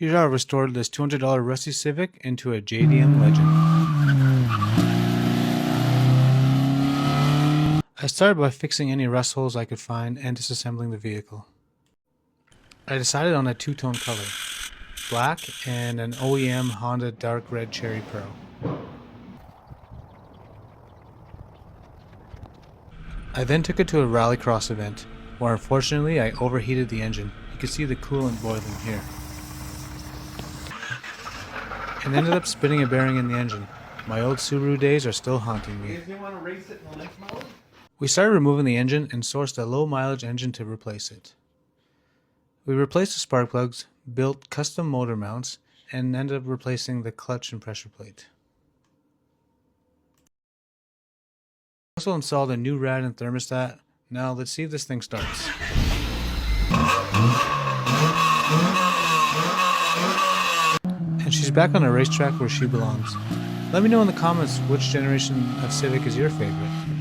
Here I restored this $200 rusty Civic into a JDM legend. I started by fixing any rust holes I could find and disassembling the vehicle. I decided on a two-tone color, black and an OEM Honda dark red cherry pearl. I then took it to a rallycross event, where unfortunately I overheated the engine. You can see the coolant boiling here. And ended up spinning a bearing in the engine. My old Subaru days are still haunting me. We started removing the engine and sourced a low mileage engine to replace it. We replaced the spark plugs, built custom motor mounts, and ended up replacing the clutch and pressure plate. Also installed a new rad and thermostat. Now let's see if this thing starts. And she's back on a racetrack where she belongs. Let me know in the comments which generation of Civic is your favorite.